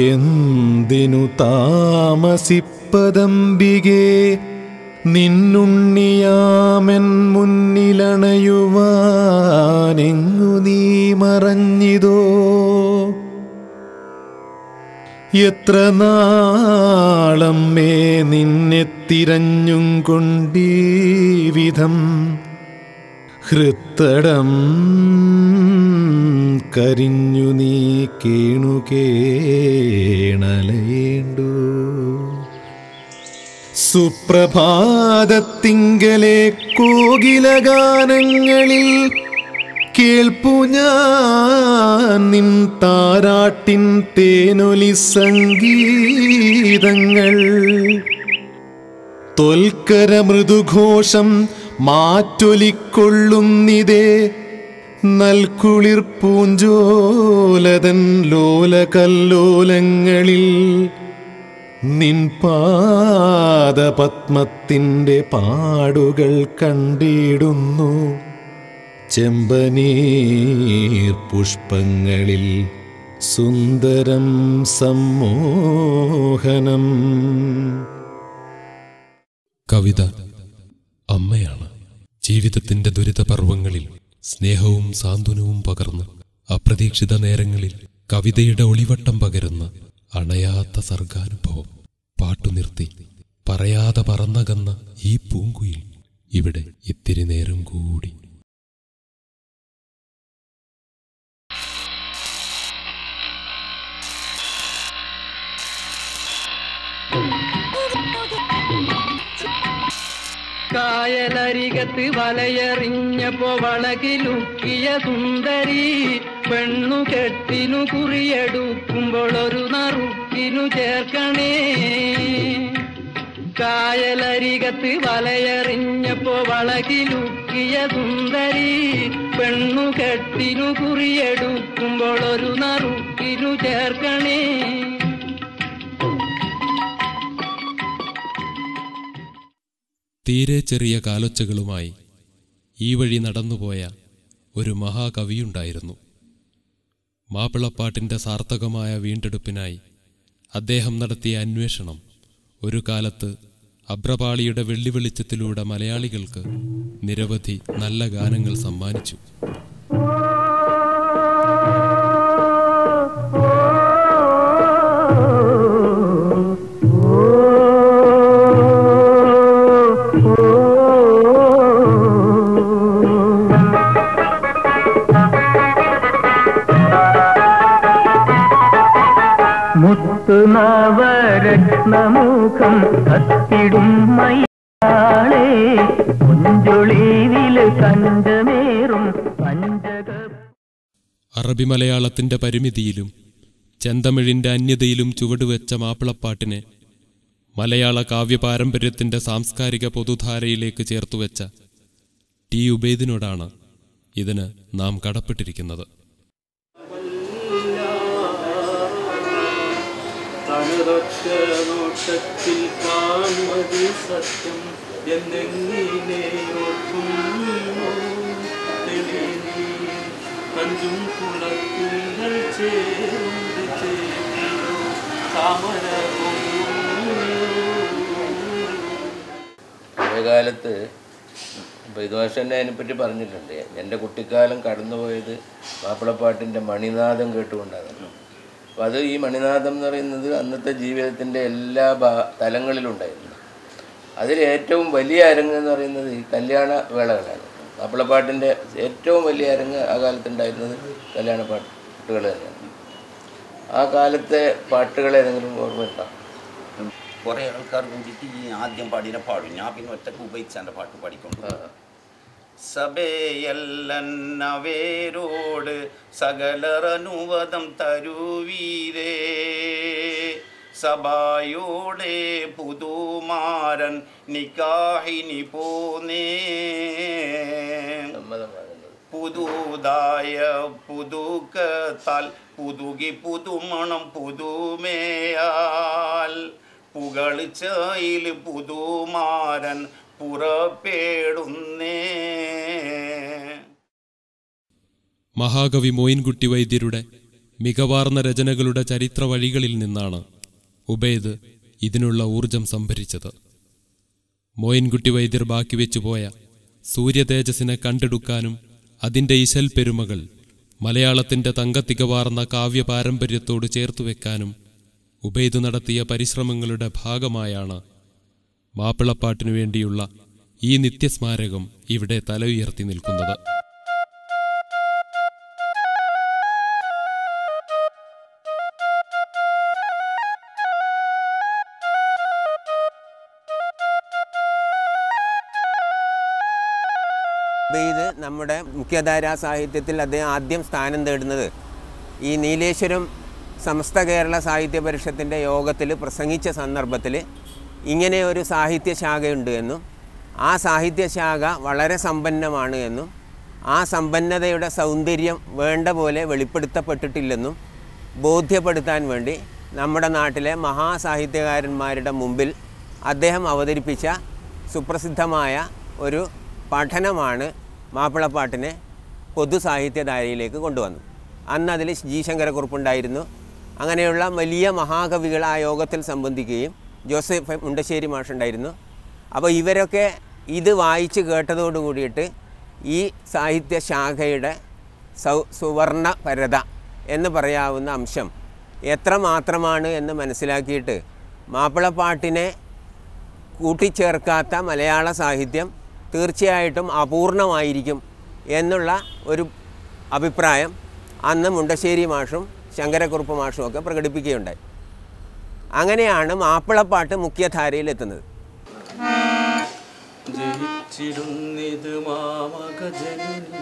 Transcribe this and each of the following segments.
എന്തിനു താമസിപ്പതമ്പികേ നിന്നുണ്ണിയാമെൻ മുന്നിലണയുവാനെങ്ങു നീ മറഞ്ഞിതോ? എത്ര നാളമ്മേ നിന്നെ തിരഞ്ഞും കൊണ്ടീ വിധം ഹൃത്തടം കരിഞ്ഞു നീ കേണുകേണലയേണ്ടു. സുപ്രഭാതത്തിങ്കലെ കോകിലഗാനങ്ങളിൽ കേൾപ്പു ഞാൻ നിൻ താരാട്ടിൻ തേനൊലി സംഗീതങ്ങൾ. തൊൽക്കര മൃദുഘോഷം മാറ്റൊലിക്കൊള്ളുന്നിതേ നൽകുളിർ പൂഞ്ചോലതൻ ലോലകല്ലോലങ്ങളിൽ. നിൻ പാദപത്മത്തിൻ്റെ പാടുകൾ കണ്ടിടുന്നു ചെമ്പനീർ പുഷ്പങ്ങളിൽ സുന്ദരം സമ്മോഹനം. കവിത അമ്മയാണ്. ജീവിതത്തിന്റെ ദുരിതപർവങ്ങളിൽ സ്നേഹവും സാന്ത്വനവും പകർന്ന് അപ്രതീക്ഷിത നേരങ്ങളിൽ കവിതയുടെ ഒളിവട്ടം പകരുന്ന അണയാത്ത സർഗാനുഭവം. പാട്ടുനിർത്തി പറയാതെ പറന്നകന്ന ഈ പൂങ്കുയിൽ ഇവിടെ ഇത്തിരി നേരം കൂടി. കായലരികത്ത് വലയെറിഞ്ഞപ്പോ വളകിലുക്കിയ സുന്ദരി പെണ്ണു കെട്ടിനു കുറിയെടുക്കുമ്പോൾ ഒരു നറുക്കിനു ചേർക്കണേ. കായലരികത്ത് വലയെറിഞ്ഞപ്പോ വളകിലുക്കിയ സുന്ദരി പെണ്ണു കെട്ടിനു കുറിയെടുക്കുമ്പോൾ ഒരു നറുക്കിനു ചേർക്കണേ. തീരെ ചെറിയ കാലൊച്ചകളുമായി ഈ വഴി നടന്നുപോയ ഒരു മഹാകവിയുണ്ടായിരുന്നു. മാപ്പിളപ്പാട്ടിൻ്റെ സാർത്ഥകമായ വീണ്ടെടുപ്പിനായി അദ്ദേഹം നടത്തിയ അന്വേഷണം ഒരു കാലത്ത് അഭ്രപാളിയുടെ വെള്ളിവെളിച്ചത്തിലൂടെ മലയാളികൾക്ക് നിരവധി നല്ല ഗാനങ്ങൾ സമ്മാനിച്ചു. നവരത്നമുഖം കത്തിടും മയാളെ നെഞ്ചൊളിവില് കഞ്ചമേറും പഞ്ചക. അറബി മലയാളത്തിന്റെ പരിമിതിയിലും ചെന്തമിഴിന്റെ അന്യതയിലും ചുവടുവെച്ച മാപ്പിളപ്പാട്ടിനെ മലയാള കാവ്യപാരമ്പര്യത്തിന്റെ സാംസ്കാരിക പൊതുധാരയിലേക്ക് ചേർത്തുവെച്ച ടി ഉബൈദിനോടാണ് ഇതിന് നാം കടപ്പെട്ടിരിക്കുന്നത്. പഴയകാലത്ത് ബൈദ്വാഷന്നെ അതിനെപ്പറ്റി പറഞ്ഞിട്ടുണ്ട്. എൻ്റെ കുട്ടിക്കാലം കടന്നുപോയത് മാപ്പിളപ്പാട്ടിൻ്റെ മണിനാദം കേട്ടുകൊണ്ടാണ്. അപ്പോൾ അത് ഈ മണിനാദം എന്ന് പറയുന്നത് അന്നത്തെ ജീവിതത്തിൻ്റെ എല്ലാ തലങ്ങളിലുണ്ടായിരുന്നു. അതിൽ ഏറ്റവും വലിയ അരങ്ങ് എന്ന് പറയുന്നത് ഈ കല്യാണ വേളകളാണ്. മാപ്പിളപ്പാട്ടിൻ്റെ ഏറ്റവും വലിയ അരങ്ങ് ആ കാലത്തുണ്ടായിരുന്നത് കല്യാണ പാട്ടുകൾ തന്നെയാണ്. ആ കാലത്തെ പാട്ടുകൾ ഏതെങ്കിലും ഓർമ്മയുണ്ടോ? കുറേ ആൾക്കാർ കൂടിയിട്ട് ഈ ആദ്യം പാടിനെ പാടും. ഞാൻ പിന്നെ ഒറ്റക്ക് ഉപയോഗിച്ചാൻ്റെ പാട്ട് പാടിക്കൊണ്ട് സഭയല്ലന്നവേരോട് സകലറനുവദം തരുവീരേ സഭായോടെ പുതുമാരൻ നിക്കാഹിനി പോന്നേ പുതുതായ പുതുക്കത്താൽ പുതുകി പുതുമണം പുതുമേയാൽ പുകഴ്ചയിൽ പുതുമാരൻ പുറപ്പെടുന്നേ. മഹാകവി മോയിൻകുട്ടി വൈദ്യരുടെ മികവാർന്ന രചനകളുടെ ചരിത്ര വഴികളിൽ നിന്നാണ് ഉബൈദ് ഇതിനുള്ള ഊർജം സംഭരിച്ചത്. മോയിൻകുട്ടി വൈദ്യർ ബാക്കി വെച്ചുപോയ സൂര്യതേജസ്സിനെ കണ്ടെടുക്കാനും അതിൻ്റെ ഇശൽ പെരുമകൾ മലയാളത്തിൻ്റെ തങ്കത്തികവാർന്ന കാവ്യപാരമ്പര്യത്തോട് ചേർത്തുവെക്കാനും ഉബൈദ് നടത്തിയ പരിശ്രമങ്ങളുടെ ഭാഗമായാണ് മാപ്പിളപ്പാട്ടിനു വേണ്ടിയുള്ള ഈ നിത്യസ്മാരകം ഇവിടെ തല ഉയർത്തി നിൽക്കുന്നത്. ഉബൈദ് നമ്മുടെ മുഖ്യധാരാ സാഹിത്യത്തിൽ അദ്ദേഹം ആദ്യം സ്ഥാനം നേടുന്നത് ഈ നീലേശ്വരം സമസ്ത കേരള സാഹിത്യ പരിഷത്തിൻ്റെ യോഗത്തിൽ പ്രസംഗിച്ച സന്ദർഭത്തിൽ ഇങ്ങനെ ഒരു സാഹിത്യശാഖയുണ്ട് എന്നും ആ സാഹിത്യശാഖ വളരെ സമ്പന്നമാണ് എന്നും ആ സമ്പന്നതയുടെ സൗന്ദര്യം വേണ്ട പോലെ വെളിപ്പെടുത്തപ്പെട്ടിട്ടില്ലെന്നും ബോധ്യപ്പെടുത്താൻ വേണ്ടി നമ്മുടെ നാട്ടിലെ മഹാസാഹിത്യകാരന്മാരുടെ മുമ്പിൽ അദ്ദേഹം അവതരിപ്പിച്ച സുപ്രസിദ്ധമായ ഒരു പഠനമാണ് മാപ്പിളപ്പാട്ടിനെ പൊതുസാഹിത്യധാരയിലേക്ക് കൊണ്ടുവന്നത്. അന്ന് അതിൽ ജി ശങ്കരക്കുറുപ്പുണ്ടായിരുന്നു. അങ്ങനെയുള്ള വലിയ മഹാകവികൾ ആ യോഗത്തിൽ സംബന്ധിക്കുകയും ജോസഫ് മുണ്ടശ്ശേരി മാഷുണ്ടായിരുന്നു. അപ്പോൾ ഇവരൊക്കെ ഇത് വായിച്ച് കേട്ടതോടു കൂടിയിട്ട് ഈ സാഹിത്യശാഖയുടെ സുവർണപരത എന്ന് പറയാവുന്ന അംശം എത്രമാത്രമാണ് എന്ന് മനസ്സിലാക്കിയിട്ട് മാപ്പിളപ്പാട്ടിനെ കൂട്ടിച്ചേർക്കാത്ത മലയാള സാഹിത്യം തീർച്ചയായിട്ടും അപൂർണമായിരിക്കും എന്നുള്ള ഒരു അഭിപ്രായം അന്ന് മുണ്ടശ്ശേരി മാഷും ശങ്കരക്കുറുപ്പ് മാഷും ഒക്കെ പ്രകടിപ്പിക്കുകയുണ്ടായി. അങ്ങനെയാണ് മാപ്പിളപ്പാട്ട് മുഖ്യധാരയിലെത്തുന്നത്. ജയിച്ചിടുന്നിതു മാമകജനനി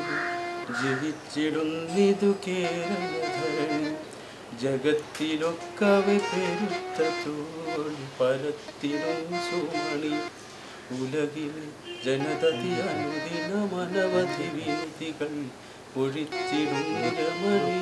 ജയിച്ചിടുന്നിതു കേരളധരണി ജഗത്തിലൊക്കവെ പെരുത്ത തോളി പരത്തിടും സുമണി ഉലകിലെ ജനതതി അനുദിന മനവധി വിനുതികൾ ഒഴിച്ചിടും രമണി.